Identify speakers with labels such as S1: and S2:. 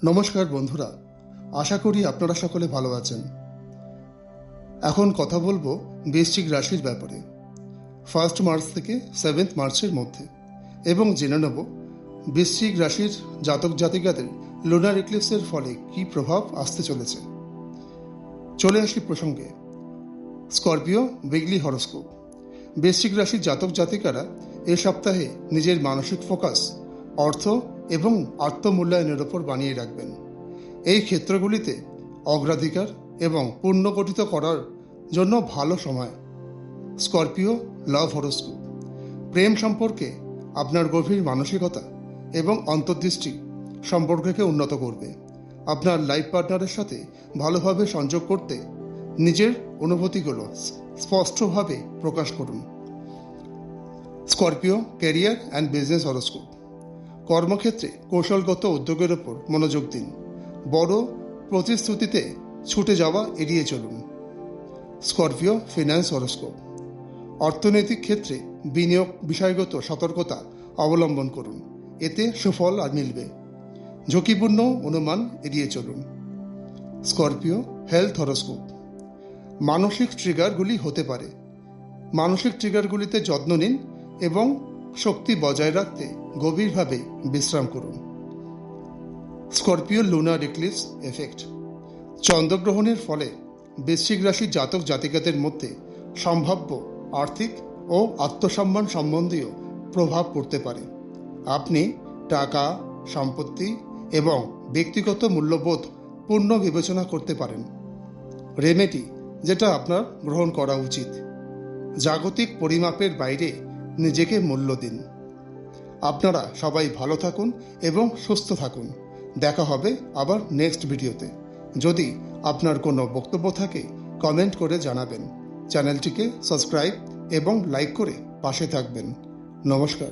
S1: নমস্কার বন্ধুরা, আশা করি আপনারা সকলে ভালো আছেন। এখন কথা বলবো বৃশ্চিক রাশির ব্যাপারে 1 মার্চ থেকে 7 মার্চের মধ্যে, এবং জেনে নেব বৃশ্চিক রাশির জাতক জাতিকাদের লুনার ইক্লিপসের ফলে কী প্রভাব আসতে চলেছে। চলে আসি প্রসঙ্গে। Scorpio weekly horoscope. বৃশ্চিক রাশির জাতক জাতিকারা এ সপ্তাহে নিজের মানসিক ফোকাস অর্থ এবং আত্মমূল্যায়নের ওপর বানিয়ে রাখবেন। এই ক্ষেত্রগুলিতে অগ্রাধিকার এবং পুনর্গঠিত করার জন্য ভালো সময়। স্করপিও লাভ হরোস্কোপ। প্রেম সম্পর্কে আপনার গভীর মানসিকতা এবং অন্তর্দৃষ্টি সম্পর্ককে উন্নত করবে। আপনার লাইফ পার্টনারের সাথে ভালোভাবে সংযোগ করতে নিজের অনুভূতিগুলো স্পষ্টভাবে প্রকাশ করুন। Scorpio career and business horoscope. কর্মক্ষেত্রে কৌশলগত উদ্যোগের ওপর মনোযোগ দিন। বড় প্রতিশ্রুতিতে ছুটে যাওয়া এড়িয়ে চলুন। Scorpio finance horoscope. অর্থনৈতিক ক্ষেত্রে বিনিয়োগ বিষয়গত সতর্কতা অবলম্বন করুন, এতে সুফল মিলবে। ঝুঁকিপূর্ণ অনুমান এড়িয়ে চলুন। Scorpio health horoscope. মানসিক ট্রিগারগুলি হতে পারে। মানসিক ট্রিগারগুলিতে যত্ন নিন এবং শক্তি বজায় রাখতে গভীরভাবে বিশ্রাম করুন। Scorpio lunar eclipse effect. চন্দ্রগ্রহণের ফলে বৃশ্চিক রাশির জাতক জাতিকাদের মধ্যে সম্ভাব্য আর্থিক ও আত্মসম্মান সম্বন্ধীয় প্রভাব পড়তে পারে। আপনি টাকা, সম্পত্তি এবং ব্যক্তিগত মূল্যবোধ পূর্ণ বিবেচনা করতে পারেন। রেমেডি যেটা আপনার গ্রহণ করা উচিত: জাগতিক পরিমাপের বাইরে নিজেকে মূল্য দিন। আপনারা সবাই ভালো থাকুন এবং সুস্থ থাকুন। দেখা হবে আবার নেক্সট ভিডিওতে। যদি আপনার কোনো বক্তব্য থাকে কমেন্ট করে জানাবেন। চ্যানেলটিকে সাবস্ক্রাইব এবং লাইক করে পাশে থাকবেন। নমস্কার।